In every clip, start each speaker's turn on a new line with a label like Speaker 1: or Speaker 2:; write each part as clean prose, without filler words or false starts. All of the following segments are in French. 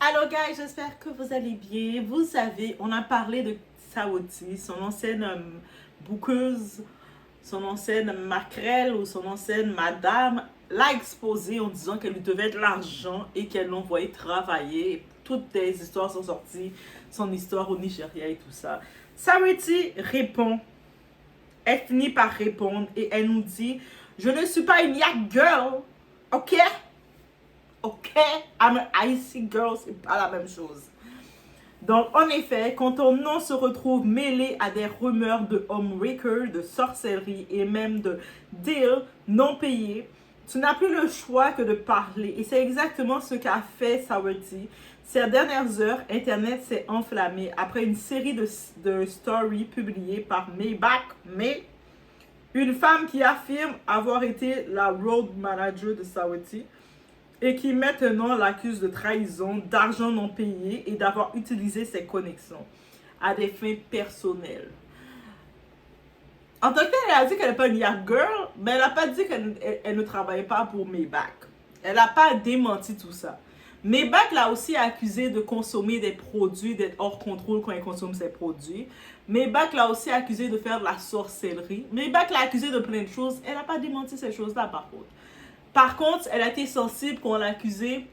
Speaker 1: Alors guys, j'espère que vous allez bien. Vous savez, on a parlé de Saouti, son ancienne bouqueuse, son ancienne maquerelle ou son ancienne madame l'a exposée en disant qu'elle lui devait de l'argent et qu'elle l'envoyait travailler. Toutes les histoires sont sorties, son histoire au Nigeria et tout ça. Saouti répond, elle finit par répondre et elle nous dit, je ne suis pas une yak girl, ok? Ok, I'm an icy girl, c'est pas la même chose. Donc, en effet, quand ton nom se retrouve mêlé à des rumeurs de homewrecker, de sorcellerie et même de deals non payés, tu n'as plus le choix que de parler. Et c'est exactement ce qu'a fait Saouti. Ces dernières heures, Internet s'est enflammé après une série de stories publiées par Maybach May, une femme qui affirme avoir été la road manager de Saouti et qui maintenant l'accuse de trahison, d'argent non payé et d'avoir utilisé ses connexions à des fins personnelles. En tant que telle, elle a dit qu'elle n'est pas une yak girl, mais elle n'a pas dit qu'elle ne travaillait pas pour Maybach. Elle n'a pas démenti tout ça. Maybach l'a aussi accusé de consommer des produits, d'être hors contrôle quand elle consomme ses produits. Maybach l'a aussi accusé de faire de la sorcellerie. Maybach l'a accusé de plein de choses. Elle n'a pas démenti ces choses-là, par contre. Par contre, elle a été sensible qu'on l'accusait.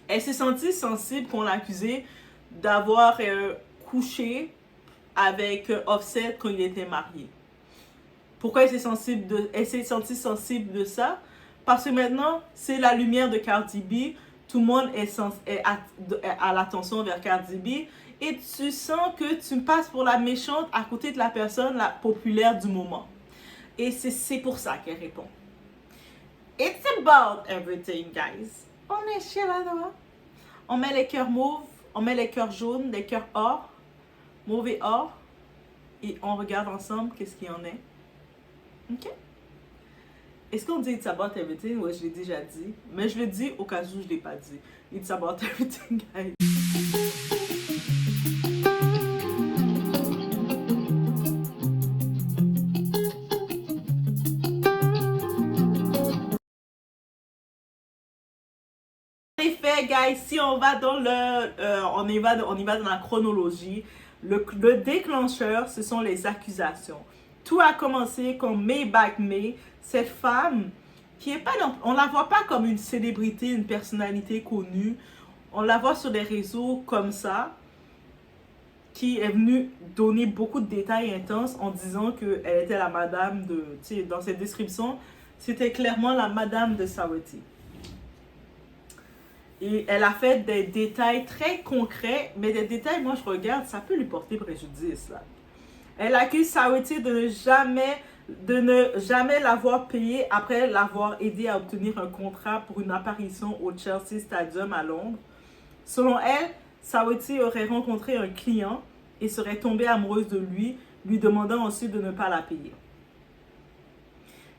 Speaker 1: Elle s'est sentie sensible qu'on l'accusait d'avoir couché avec Offset quand il était marié. Pourquoi elle s'est sentie sensible de ça? Parce que maintenant, c'est la lumière de Cardi B. Tout le monde est à l'attention vers Cardi B. Et tu sens que tu passes pour la méchante à côté de la personne la populaire du moment. Et c'est pour ça qu'elle répond. It's about everything, guys. On est chez là-dedans. On met les cœurs mauves, on met les cœurs jaunes, les cœurs or, mauve et or, et on regarde ensemble qu'est-ce qu'il y en est. Ok? Est-ce qu'on dit it's about everything? Ouais, je l'ai déjà dit. Mais je le dis au cas où je ne l'ai pas dit. It's about everything, guys. En effet, guys, si on va dans on y va dans la chronologie, le déclencheur, ce sont les accusations. Tout a commencé quand Maybach May, cette femme qui est pas, on la voit pas comme une célébrité, une personnalité connue. On la voit sur les réseaux comme ça, qui est venue donner beaucoup de détails intenses en disant qu'elle était la madame de, tu sais, dans cette description, c'était clairement la madame de Saouti. Et elle a fait des détails très concrets, mais des détails, moi je regarde, ça peut lui porter préjudice là. Elle accuse Saouti de ne jamais l'avoir payé après l'avoir aidé à obtenir un contrat pour une apparition au Chelsea Stadium à Londres. Selon elle, Saouti aurait rencontré un client et serait tombée amoureuse de lui, lui demandant ensuite de ne pas la payer.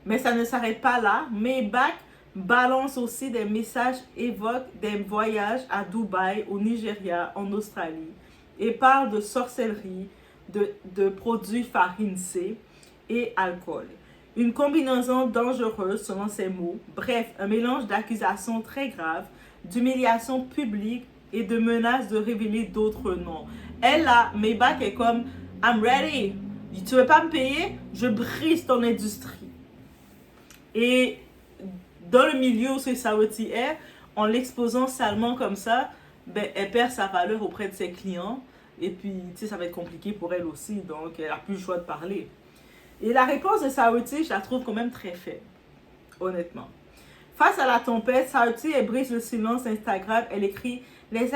Speaker 1: Mais ça ne s'arrête pas là. Maybach balance aussi des messages, évoque des voyages à Dubaï, au Nigeria, en Australie et parle de sorcellerie, de produits farincés et alcool. Une combinaison dangereuse selon ses mots. Bref, un mélange d'accusations très graves, d'humiliation publique et de menaces de révéler d'autres noms. Elle là, Maybach est comme I'm ready. Tu veux pas me payer? Je brise ton industrie. Et dans le milieu où Saouti est, en l'exposant salement comme ça, ben, elle perd sa valeur auprès de ses clients. Et puis, tu sais, ça va être compliqué pour elle aussi. Donc, elle n'a plus le choix de parler. Et la réponse de Saouti, je la trouve quand même très faible. Honnêtement. Face à la tempête, Saouti, elle brise le silence Instagram. Elle écrit « Les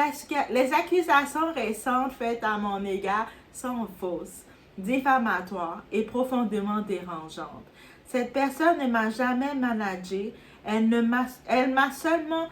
Speaker 1: accusations récentes faites à mon égard sont fausses, diffamatoires et profondément dérangeantes. Cette personne ne m'a jamais managé. Elle m'a seulement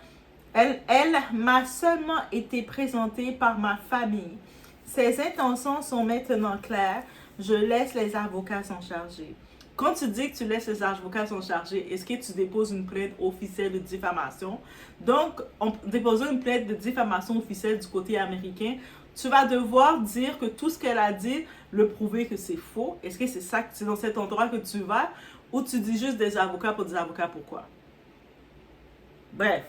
Speaker 1: été présentée par ma famille. Ses intentions sont maintenant claires. Je laisse les avocats s'en charger. » Quand tu dis que tu laisses les avocats s'en charger, est-ce que tu déposes une plainte officielle de diffamation? Donc, en déposant une plainte de diffamation officielle du côté américain, tu vas devoir dire que tout ce qu'elle a dit, le prouver que c'est faux. Est-ce que c'est dans cet endroit que tu vas? Ou tu dis juste des avocats pour des avocats, pourquoi? Bref.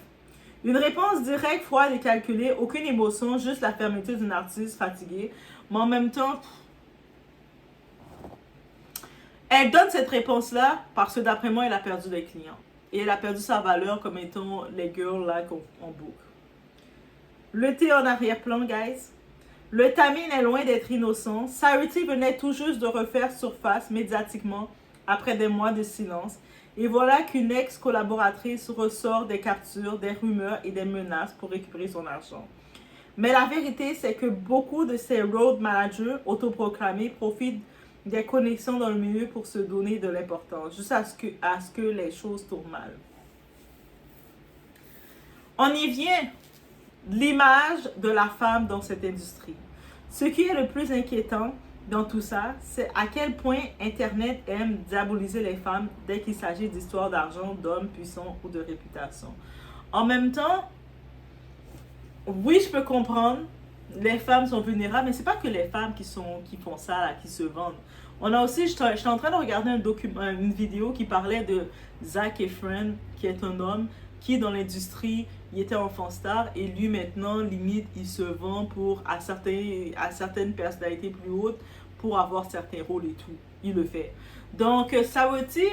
Speaker 1: Une réponse directe, froide et calculée, aucune émotion, juste la fermeté d'une artiste fatiguée. Mais en même temps, elle donne cette réponse-là parce que d'après moi, elle a perdu des clients. Et elle a perdu sa valeur comme étant les girls là qu'on book. Le thé en arrière-plan, guys. Le timing est loin d'être innocent. Sarity venait tout juste de refaire surface médiatiquement après des mois de silence. Et voilà qu'une ex-collaboratrice ressort des captures, des rumeurs et des menaces pour récupérer son argent. Mais la vérité, c'est que beaucoup de ces road managers autoproclamés profitent des connexions dans le milieu pour se donner de l'importance, juste à ce que les choses tournent mal. On y vient, l'image de la femme dans cette industrie. Ce qui est le plus inquiétant dans tout ça, c'est à quel point Internet aime diaboliser les femmes dès qu'il s'agit d'histoires d'argent, d'hommes puissants ou de réputation. En même temps, oui, je peux comprendre, les femmes sont vulnérables, mais c'est pas que les femmes qui font ça, là, qui se vendent. On a aussi, j'étais en train de regarder une vidéo qui parlait de Zac Efron, qui est un homme qui, dans l'industrie, il était enfant star et lui, maintenant, limite, il se vend à certaines personnalités plus hautes pour avoir certains rôles et tout. Il le fait. Donc, Sarity,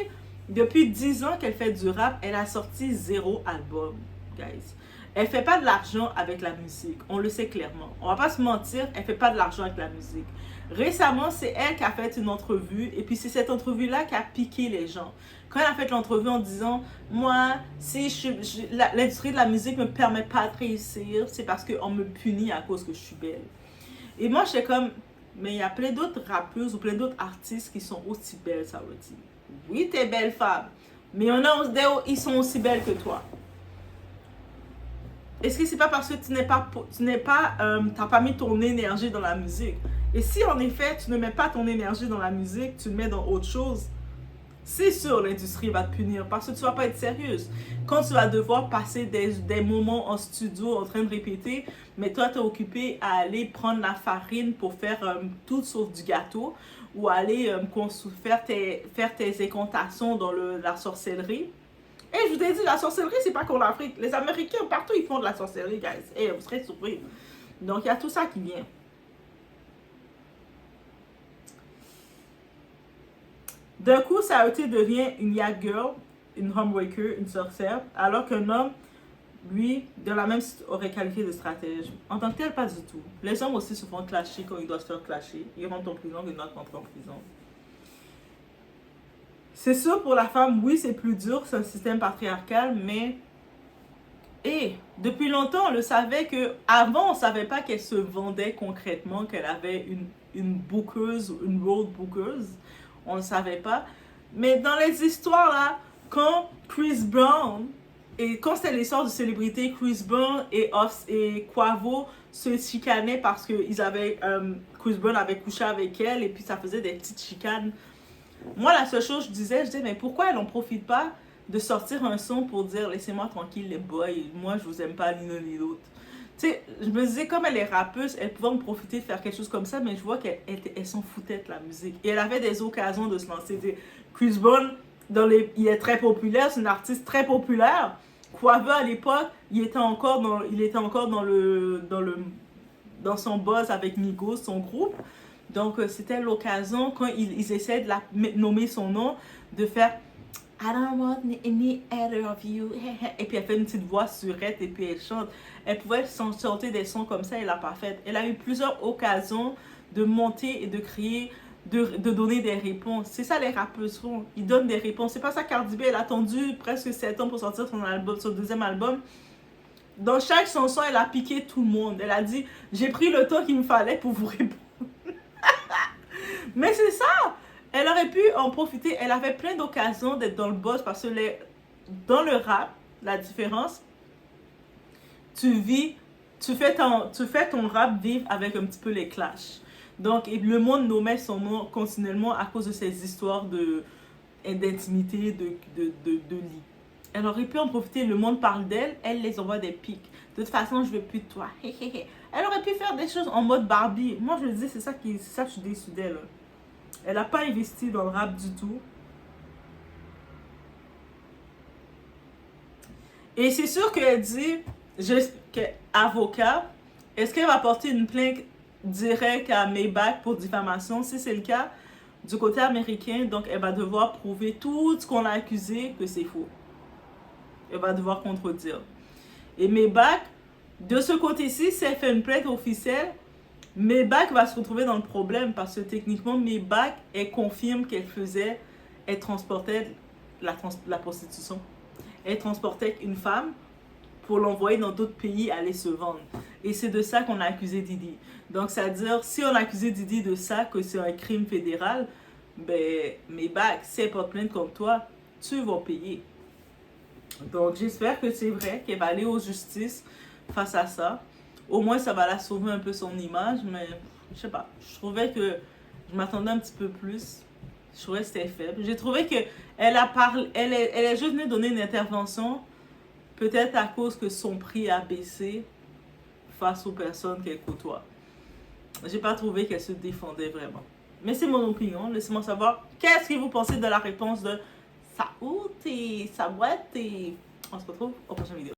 Speaker 1: depuis 10 ans qu'elle fait du rap, elle a sorti 0 album, guys. Elle fait pas de l'argent avec la musique, on le sait clairement. On va pas se mentir, elle fait pas de l'argent avec la musique. Récemment, c'est elle qui a fait une entrevue et puis c'est cette entrevue-là qui a piqué les gens. Quand elle a fait l'entrevue en disant « Moi, si l'industrie de la musique ne me permet pas de réussir, c'est parce qu'on me punit à cause que je suis belle. » Et moi, j'étais comme « Mais il y a plein d'autres rappeuses ou plein d'autres artistes qui sont aussi belles, Sarity. Oui, t'es belle femme, mais il y en a ils sont aussi belles que toi. » Est-ce que c'est pas parce que t'as pas mis ton énergie dans la musique? Et si en effet tu ne mets pas ton énergie dans la musique, tu le mets dans autre chose, c'est sûr l'industrie va te punir parce que tu vas pas être sérieuse. Quand tu vas devoir passer des moments en studio en train de répéter, mais toi t'es occupé à aller prendre la farine pour faire tout sauf du gâteau ou aller faire tes incantations dans la sorcellerie. Et je vous ai dit, la sorcellerie, c'est pas qu'en Afrique. Les Américains, partout, ils font de la sorcellerie, guys. Et vous serez surpris. Donc, il y a tout ça qui vient. D'un coup, Sarity devient une yard girl, une homebreaker, une sorcière, alors qu'un homme, lui, de la même aurait qualifié de stratège. En tant que tel, pas du tout. Les hommes aussi se font clasher quand ils doivent se faire clasher. Ils rentrent en prison, ils doivent rentrer en prison. C'est sûr, pour la femme, oui, c'est plus dur, c'est un système patriarcal, mais... Et depuis longtemps, on le savait que... Avant, on ne savait pas qu'elle se vendait concrètement, qu'elle avait une bookeuse, une road bookeuse. On ne le savait pas. Mais dans les histoires, là, quand Chris Brown... Et quand c'était l'histoire de célébrité, Chris Brown et Quavo se chicanaient parce que Chris Brown avait couché avec elle et puis ça faisait des petites chicanes. Moi, la seule chose, je disais, mais pourquoi elle n'en profite pas de sortir un son pour dire laissez-moi tranquille les boys, moi je vous aime pas ni l'un ni l'autre. Tu sais, je me disais, comme elle est rappeuse, elle pouvait en profiter de faire quelque chose comme ça, mais je vois qu'elle s'en foutait de la musique. Et elle avait des occasions de se lancer. Chris Brown, il est très populaire, c'est une artiste très populaire. Quavo, à l'époque, il était encore dans son buzz avec Migos, son groupe. Donc, c'était l'occasion, quand ils essaient de nommer son nom, de faire I don't want any other of you. Et puis, elle fait une petite voix surette et puis elle chante. Elle pouvait chanter des sons comme ça, elle l'a pas fait. Elle a eu plusieurs occasions de monter et de crier, de donner des réponses. C'est ça, les rappeuses font. Ils donnent des réponses. C'est pas ça, Cardi B, elle a attendu presque 7 ans pour sortir son deuxième album. Dans chaque chanson, elle a piqué tout le monde. Elle a dit, j'ai pris le temps qu'il me fallait pour vous répondre. Mais c'est ça, elle aurait pu en profiter, elle avait plein d'occasions d'être dans le boss parce que dans le rap, la différence, tu fais ton rap vivre avec un petit peu les clashs. Donc, le monde nommait son nom continuellement à cause de ces histoires d'intimité, de lit. Elle aurait pu en profiter, le monde parle d'elle, elle les envoie des pics. De toute façon, je veux plus de toi. Elle aurait pu faire des choses en mode Barbie. Moi, je le dis, c'est ça que je suis déçue d'elle. Elle n'a pas investi dans le rap du tout. Et c'est sûr qu'elle dit, avocat, est-ce qu'elle va porter une plainte directe à Maybach pour diffamation? Si c'est le cas, du côté américain, donc elle va devoir prouver tout ce qu'on a accusé que c'est faux. Elle va devoir contredire. Et Maybach, de ce côté-ci, si elle fait une plainte officielle, Maybach va se retrouver dans le problème parce que techniquement, Maybach, elle confirme elle transportait la prostitution. Elle transportait une femme pour l'envoyer dans d'autres pays aller se vendre. Et c'est de ça qu'on a accusé Didi. Donc, c'est-à-dire, si on a accusé Didi de ça, que c'est un crime fédéral, ben, Maybach, si elle porte plainte contre toi, tu vas payer. Donc, j'espère que c'est vrai, qu'elle va aller aux justices face à ça. Au moins, ça va la sauver un peu son image, mais je sais pas. Je trouvais que je m'attendais un petit peu plus. Je trouvais que c'était faible. J'ai trouvé que elle est juste venue donner une intervention, peut-être à cause que son prix a baissé face aux personnes qu'elle côtoie. J'ai pas trouvé qu'elle se défendait vraiment. Mais c'est mon opinion. Laissez-moi savoir qu'est-ce que vous pensez de la réponse de Saoud et Sabouette. Et on se retrouve au prochain vidéo.